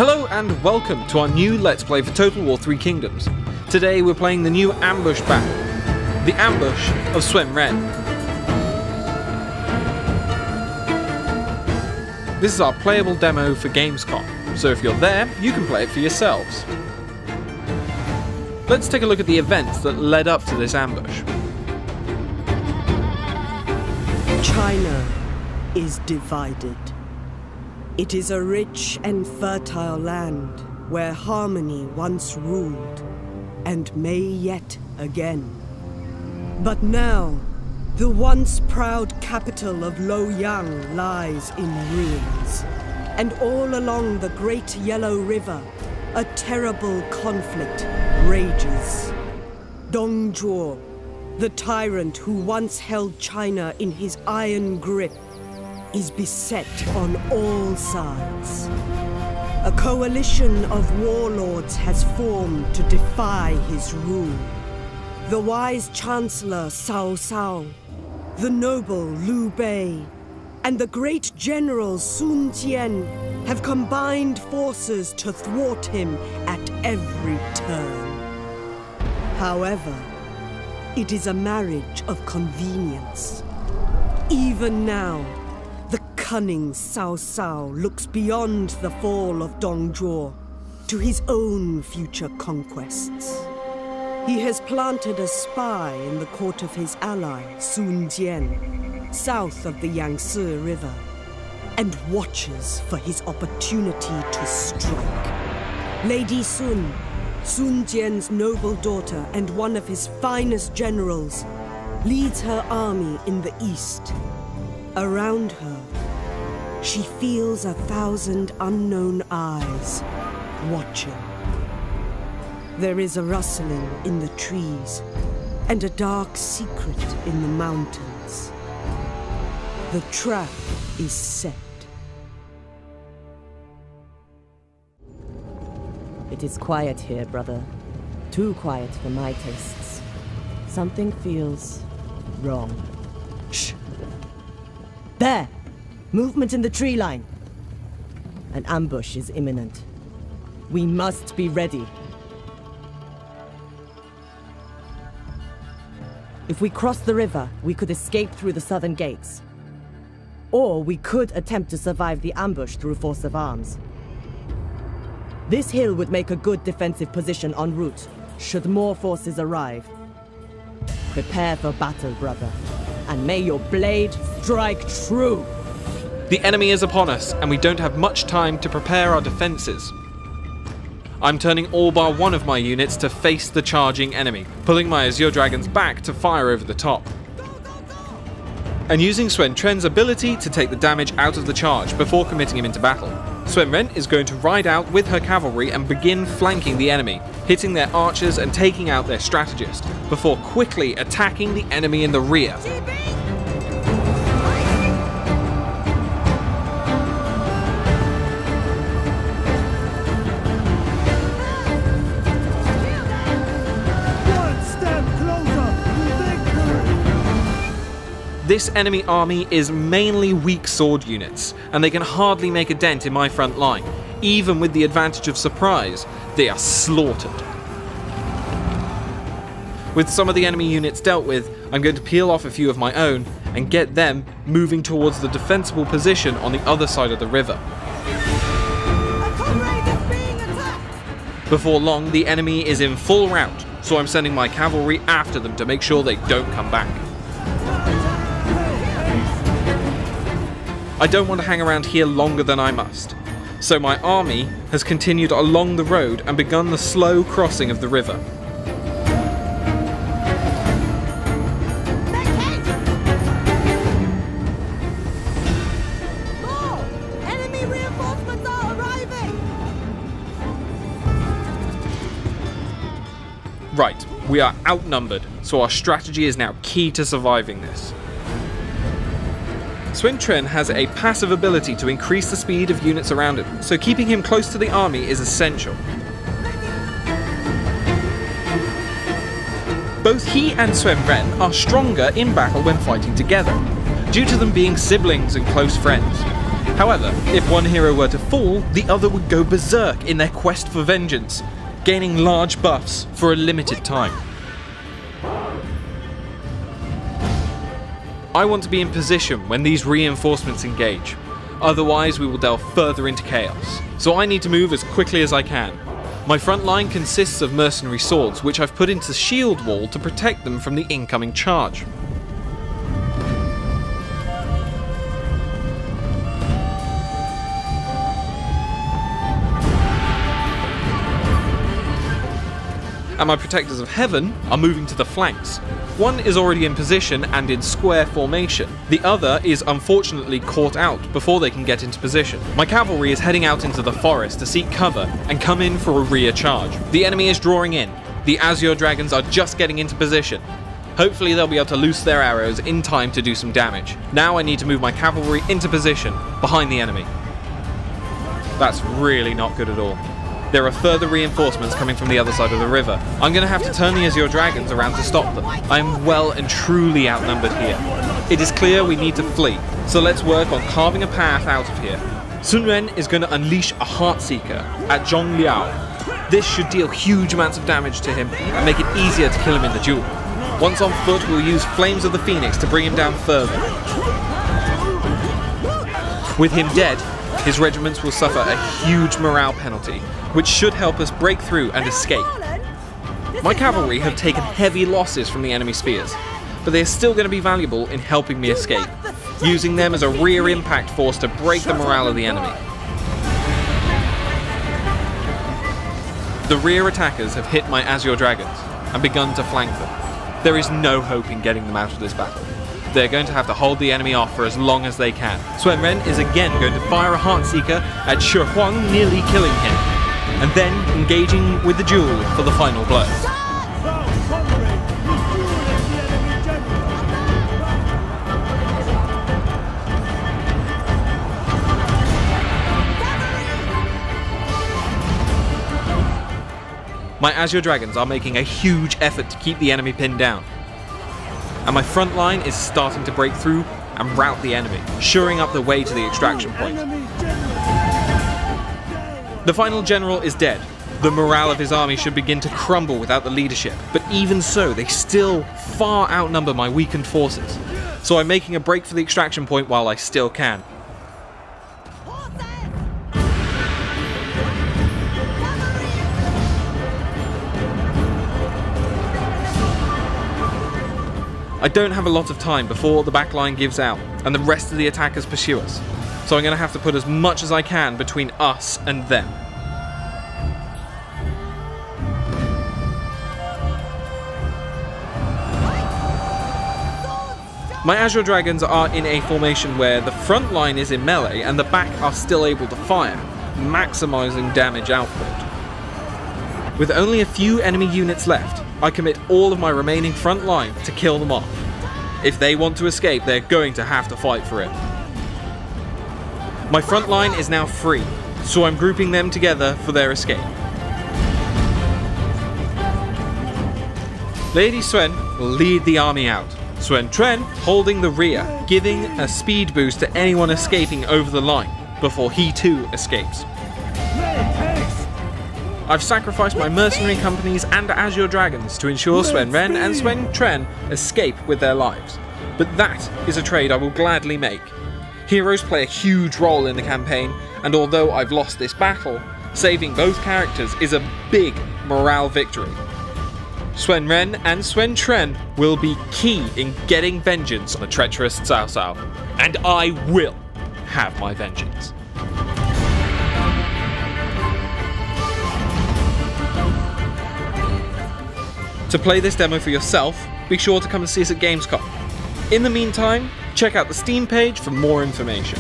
Hello and welcome to our new Let's Play for Total War 3 Kingdoms. Today we're playing the new ambush battle, the ambush of Suen Ren. This is our playable demo for Gamescom, so if you're there, you can play it for yourselves. Let's take a look at the events that led up to this ambush. China is divided. It is a rich and fertile land where harmony once ruled, and may yet again. But now, the once proud capital of Luoyang lies in ruins, and all along the great Yellow River, a terrible conflict rages. Dun Chжо, the tyrant who once held China in his iron grip, is beset on all sides. A coalition of warlords has formed to defy his rule. The wise Chancellor Cao Cao, the noble Liu Bei, and the great General Sun Jian have combined forces to thwart him at every turn. However, it is a marriage of convenience. Even now, the cunning Cao Cao looks beyond the fall of Dun Chжo to his own future conquests. He has planted a spy in the court of his ally, Sun Jian, south of the Yangtze River, and watches for his opportunity to strike. Lady Sun, Sun Jian's noble daughter and one of his finest generals, leads her army in the east. Around her, she feels 1,000 unknown eyes watching. There is a rustling in the trees and a dark secret in the mountains. The trap is set. It is quiet here, brother. Too quiet for my tastes. Something feels wrong. Shh! There! Movement in the tree line. An ambush is imminent. We must be ready. If we cross the river, we could escape through the southern gates. Or we could attempt to survive the ambush through force of arms. This hill would make a good defensive position en route, should more forces arrive. Prepare for battle, brother, and may your blade strike true! The enemy is upon us, and we don't have much time to prepare our defences. I'm turning all bar one of my units to face the charging enemy, pulling my Azure Dragons back to fire over the top. And using Suen Ren's ability to take the damage out of the charge before committing him into battle. Suen Ren is going to ride out with her cavalry and begin flanking the enemy, hitting their archers and taking out their strategist, before quickly attacking the enemy in the rear. This enemy army is mainly weak sword units, and they can hardly make a dent in my front line. Even with the advantage of surprise, they are slaughtered. With some of the enemy units dealt with, I'm going to peel off a few of my own and get them moving towards the defensible position on the other side of the river. Before long, the enemy is in full rout, so I'm sending my cavalry after them to make sure they don't come back. I don't want to hang around here longer than I must, so my army has continued along the road and begun the slow crossing of the river. More! Enemy reinforcements are arriving! Right, we are outnumbered, so our strategy is now key to surviving this. Suen Ren has a passive ability to increase the speed of units around him, so keeping him close to the army is essential. Both he and Suen Ren are stronger in battle when fighting together, due to them being siblings and close friends. However, if one hero were to fall, the other would go berserk in their quest for vengeance, gaining large buffs for a limited time. I want to be in position when these reinforcements engage, otherwise we will delve further into chaos, so I need to move as quickly as I can. My front line consists of mercenary swords, which I've put into shield wall to protect them from the incoming charge. And my protectors of heaven are moving to the flanks. One is already in position and in square formation. The other is unfortunately caught out before they can get into position. My cavalry is heading out into the forest to seek cover and come in for a rear charge. The enemy is drawing in. The Azure Dragons are just getting into position. Hopefully they'll be able to loose their arrows in time to do some damage. Now I need to move my cavalry into position behind the enemy. That's really not good at all. There are further reinforcements coming from the other side of the river. I'm going to have to turn the Azure Dragons around to stop them. I am well and truly outnumbered here. It is clear we need to flee, so let's work on carving a path out of here. Sun Ren is going to unleash a Heartseeker at Zhong Liao. This should deal huge amounts of damage to him and make it easier to kill him in the duel. Once on foot, we'll use Flames of the Phoenix to bring him down further. With him dead, his regiments will suffer a huge morale penalty, which should help us break through and escape. My cavalry have taken heavy losses from the enemy spears, but they are still going to be valuable in helping me escape, using them as a rear impact force to break the morale of the enemy. The rear attackers have hit my Azure Dragons and begun to flank them. There is no hope in getting them out of this battle. They're going to have to hold the enemy off for as long as they can. Sun Ren is again going to fire a Heartseeker at Shi Huang, nearly killing him, and then engaging with the duel for the final blow. My Azure Dragons are making a huge effort to keep the enemy pinned down, and my front line is starting to break through and rout the enemy, shoring up the way to the extraction point. The final general is dead. The morale of his army should begin to crumble without the leadership, but even so, they still far outnumber my weakened forces. So I'm making a break for the extraction point while I still can. I don't have a lot of time before the backline gives out and the rest of the attackers pursue us, so I'm going to have to put as much as I can between us and them. My Azure Dragons are in a formation where the front line is in melee and the back are still able to fire, maximising damage output. With only a few enemy units left, I commit all of my remaining front line to kill them off. If they want to escape, they're going to have to fight for it. My front line is now free, so I'm grouping them together for their escape. Lady Suen will lead the army out, Sun Tren holding the rear, giving a speed boost to anyone escaping over the line, before he too escapes. I've sacrificed my mercenary companies and Azure Dragons to ensure Sun Ren and Sun Tren escape with their lives, but that is a trade I will gladly make. Heroes play a huge role in the campaign, and although I've lost this battle, saving both characters is a big morale victory. Sun Ren and Sun Tren will be key in getting vengeance on the treacherous Cao Cao, and I will have my vengeance. To play this demo for yourself, be sure to come and see us at Gamescom. In the meantime, check out the Steam page for more information.